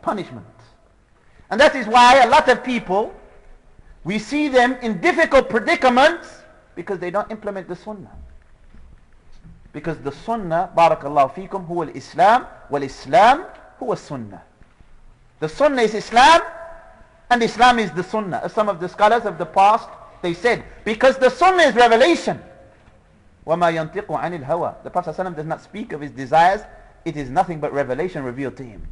punishment. And that is why a lot of people, we see them in difficult predicaments because they don't implement the sunnah. Because the sunnah, barakallahu feekum, huwa al-Islam, wal-Islam huwa sunnah. The sunnah is Islam, and Islam is the sunnah. As some of the scholars of the past, they said, because the sunnah is revelation. وَمَا يَنْطِقُ عَنِ الْهَوَى. The Prophet ﷺ does not speak of his desires. It is nothing but revelation revealed to him.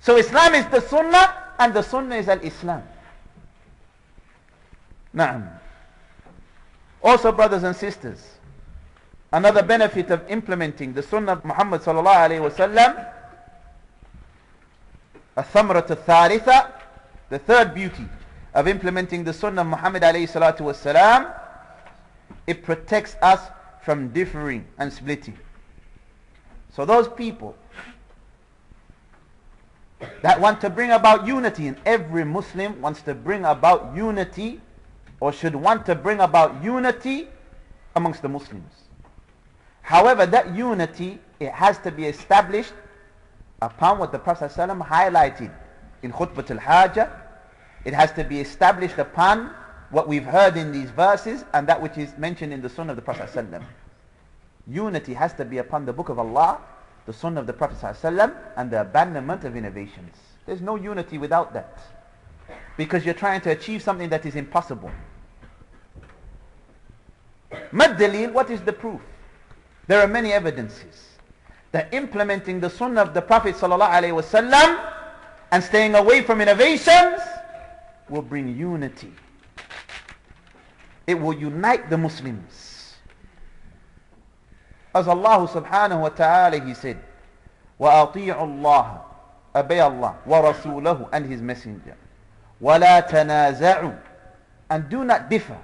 So Islam is the sunnah, and the sunnah is al-Islam. Na'am. Also, brothers and sisters, another benefit of implementing the sunnah of Muhammad sallallahu alayhi wasallam, الثمرة الثالثة, the third beauty of implementing the sunnah of Muhammad alayhi salatu wasalam, it protects us from differing and splitting. So those people that want to bring about unity, and every Muslim wants to bring about unity, or should want to bring about unity amongst the Muslims. However, that unity, it has to be established upon what the Prophet ﷺ highlighted in Khutbat al-Hajjah. It has to be established upon what we've heard in these verses and that which is mentioned in the Sunnah of the Prophet ﷺ. Unity has to be upon the Book of Allah, the Sunnah of the Prophet ﷺ, and the abandonment of innovations. There's no unity without that, because you're trying to achieve something that is impossible. Mad dalil, what is the proof? There are many evidences that implementing the Sunnah of the Prophet ﷺ and staying away from innovations will bring unity. It will unite the Muslims. As Allah subhanahu wa ta'ala, He said, وَأَطِيعُوا اللَّهَ, obey Allah, وَرَسُولَهُ, and His Messenger, وَلَا تَنَازَعُوا, and do not differ,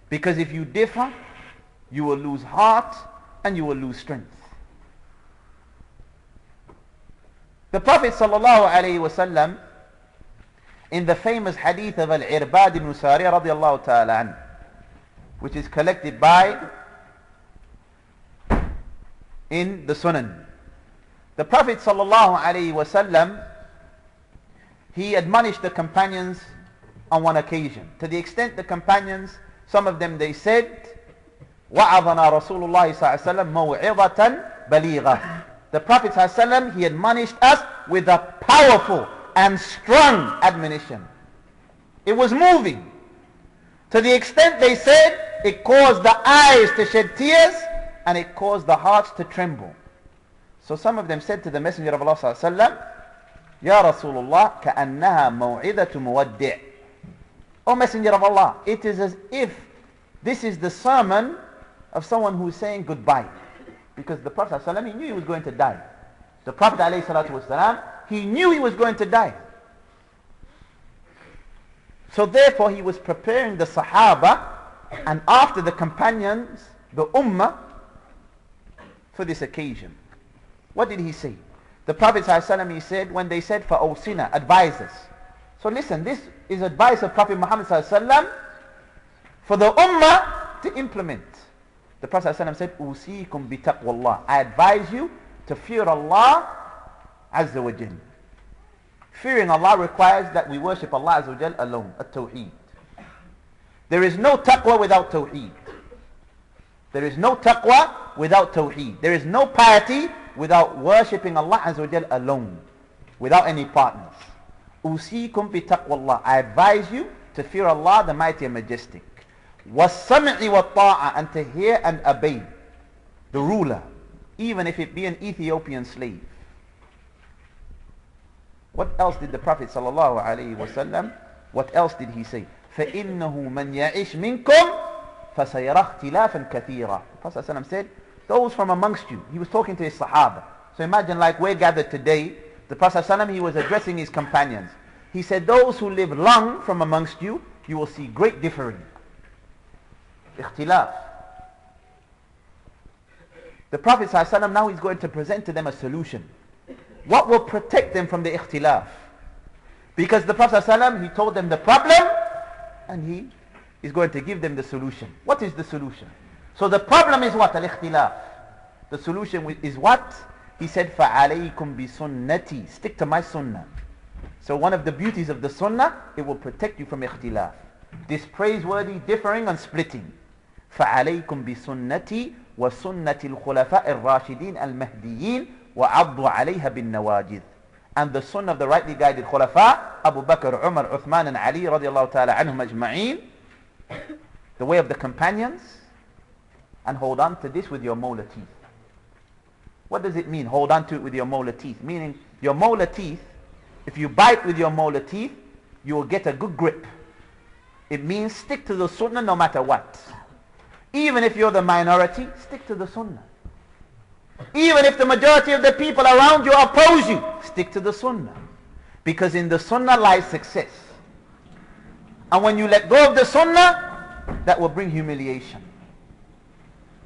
because if you differ, you will lose heart and you will lose strength. The Prophet sallallahu alayhi wasallam, in the famous hadith of Al-Irbad ibn Sariya radiallahu ta'ala anhu, which is collected by in the Sunan, the Prophet sallallahu alayhi wasallam, he admonished the companions on one occasion, to the extent the companions, some of them, they said, وَعَظَنَا رَسُولُ اللَّهِ صَلَّى اللَّهُ عَلَيْهِ وَسَلَّمَ مَوْعِظَةً بَلِيغَةً. The Prophet ﷺ, he admonished us with a powerful and strong admonition. It was moving, to the extent they said it caused the eyes to shed tears and it caused the hearts to tremble. So some of them said to the Messenger of Allah ﷺ, Ya Rasulullah, كَأَنَّهَا مَوْعِظَةُ مُوَدِّعٍ. O Messenger of Allah, it is as if this is the sermon of someone who is saying goodbye. Because the Prophet ﷺ, he knew he was going to die. The Prophet ﷺ, he knew he was going to die. So therefore he was preparing the Sahaba and after the companions, the Ummah, for this occasion. What did he say? The Prophet ﷺ, he said, when they said, فَأَوْصِنَا, advise us. So listen, this is advice of Prophet Muhammad ﷺ for the Ummah to implement. The Prophet ﷺ said, أُوصِيكُمْ بِتَقْوَى اللَّهِ, I advise you to fear Allah Azza wa Jal. Fearing Allah requires that we worship Allah Azza wa Jal alone, at-Tawheed. There is no taqwa without Tawheed. There is no taqwa without Tawheed. There is no piety without worshipping Allah Azza wa Jal alone, without any partners. أُوصِيكُمْ بِتَقْوَى اللَّهِ, I advise you to fear Allah, the mighty and majestic. وَالسَّمْعِ وَالطَّاعَةِ, and to hear and obey the ruler, even if it be an Ethiopian slave. What else did the Prophet sallallahu alaihi wasallam, what else did he say? فَإِنَّهُ مَنْ يَعِشْ مِنْكُمْ فَسَيَرَى اخْتِلَافًا كَثِيرًا. The Prophet ﷺ said, those from amongst you. He was talking to his Sahaba. So imagine like we're gathered today. The Prophet ﷺ, he was addressing his companions. He said, those who live long from amongst you, you will see great differing. Ikhtilaf. The Prophet ﷺ, now he's going to present to them a solution. What will protect them from the ikhtilaf? Because the Prophet ﷺ, he told them the problem and he is going to give them the solution. What is the solution? So the problem is what? Al-ikhtilaf. The solution is what? He said, فَعَلَيْكُمْ بِسُنَّتِي. Stick to my sunnah. So one of the beauties of the sunnah, it will protect you from ikhtilaf. This praiseworthy differing and splitting. فَعَلَيْكُمْ بِسُنَّتِي وَسُنَّةِ الْخُلَفَاءِ الرَّاشِدِينَ الْمَهْدِيِّينَ وَعَضُّوا عَلَيْهَا بِالنَّوَاجِذِ. And the sunnah of the rightly guided khulafa, Abu Bakr, Umar, Uthman and Ali radiallahu ta'ala anhum ajma'een, the way of the companions, and hold on to this with your molar teeth. What does it mean, hold on to it with your molar teeth? Meaning, your molar teeth, if you bite with your molar teeth, you will get a good grip. It means stick to the sunnah no matter what. Even if you're the minority, stick to the sunnah. Even if the majority of the people around you oppose you, stick to the sunnah. Because in the sunnah lies success. And when you let go of the sunnah, that will bring humiliation.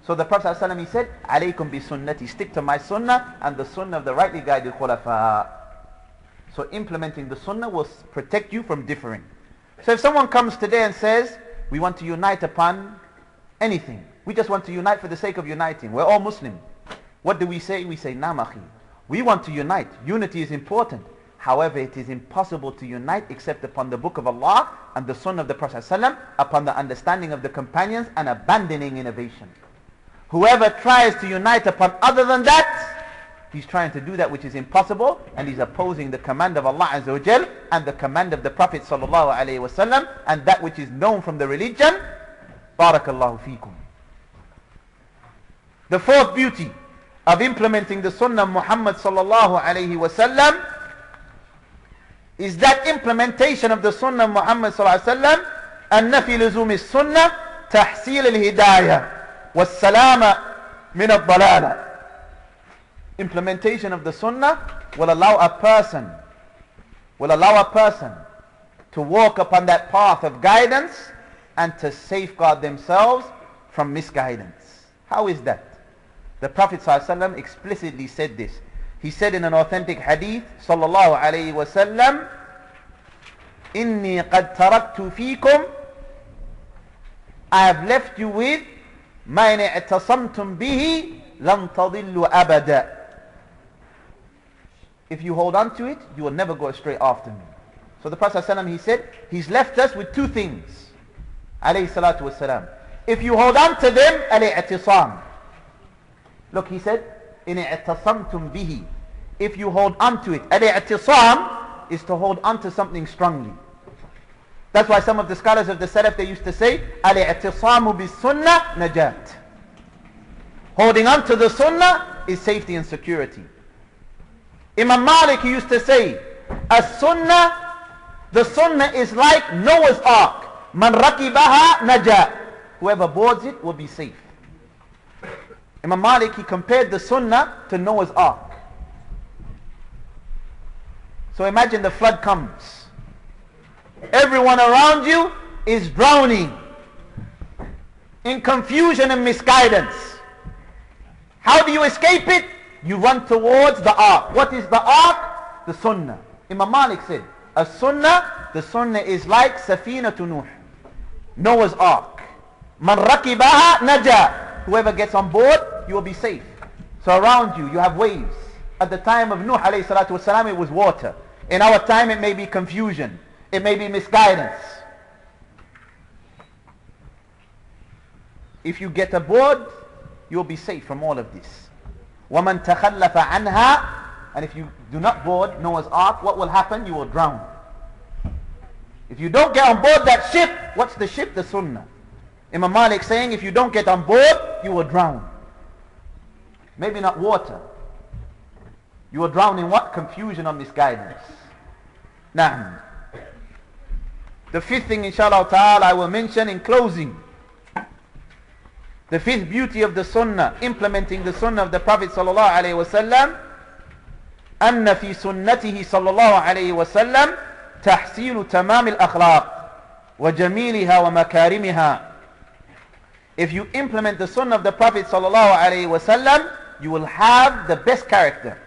So the Prophet ﷺ, he said, alaykum bi sunnati, stick to my sunnah and the sunnah of the rightly guided khulafa. So implementing the sunnah will protect you from differing. So if someone comes today and says, we want to unite upon anything, we just want to unite for the sake of uniting, we're all Muslim. What do we say? We say, naam akhi. We want to unite. Unity is important. However, it is impossible to unite except upon the book of Allah and the sunnah of the Prophet ﷺ, upon the understanding of the companions and abandoning innovation. Whoever tries to unite upon other than that, he's trying to do that which is impossible, and he's opposing the command of Allah Azza wa Jal and the command of the Prophet sallallahu alaihi wasallam, and that which is known from the religion. Barakallahu feekum. The fourth beauty of implementing the sunnah of Muhammad sallallahu alaihi wasallam is that implementation of the sunnah of Muhammad sallallahu alaihi wasallam, anna fi luzum as-sunnah tahsil al-hidayah wasallam min ad-dalalah. Implementation of the sunnah will allow a person to walk upon that path of guidance and to safeguard themselves from misguidance. How is that? The Prophet ﷺ explicitly said this. He said in an authentic hadith, sallallahu alayhi wa sallam, inni qad taraktu fikum, I have left you with ma in i'tasamtum bihi lan tadillu abada. If you hold on to it, you will never go astray after me. So the Prophet ﷺ, he said, he's left us with two things. Alayhi salatu wasalam. If you hold on to them, al-i'tisam. Look, he said, in i'tasamtum bihi. If you hold on to it, al-i'tisam is to hold on to something strongly. That's why some of the scholars of the Salaf, they used to say, al-i'tisamu bis-sunnah najat. Holding on to the sunnah is safety and security. Imam Malik, he used to say, as-sunnah, the sunnah is like Noah's ark. Man rakibaha najat. Whoever boards it will be safe. Imam Malik, he compared the sunnah to Noah's ark. So imagine the flood comes. Everyone around you is drowning in confusion and misguidance. How do you escape it? You run towards the ark. What is the ark? The sunnah. Imam Malik said, as-sunnah, the sunnah is like Safinatu Nuh, Noah's ark. Man rakibaha naja. Whoever gets on board, you will be safe. So around you, you have waves. At the time of Nuh alayhi salatu wasalam, it was water. In our time, it may be confusion. It may be misguidance. If you get aboard, you will be safe from all of this. وَمَنْ تَخَلَّفَ عَنْهَا. And if you do not board Noah's ark, what will happen? You will drown. If you don't get on board that ship, what's the ship? The sunnah. Imam Malik saying, if you don't get on board, you will drown. Maybe not water. You will drown in what? Confusion or misguidance. Now, the fifth thing, inshallah ta'ala, I will mention in closing. The fifth beauty of the sunnah, implementing the sunnah of the Prophet sallallahu alaihi wasallam, أن في سنته صلى الله عليه وسلم تحصيل تمام الأخلاق وجميلها ومكارمها. If you implement the sunnah of the Prophet sallallahu alaihi wasallam, you will have the best character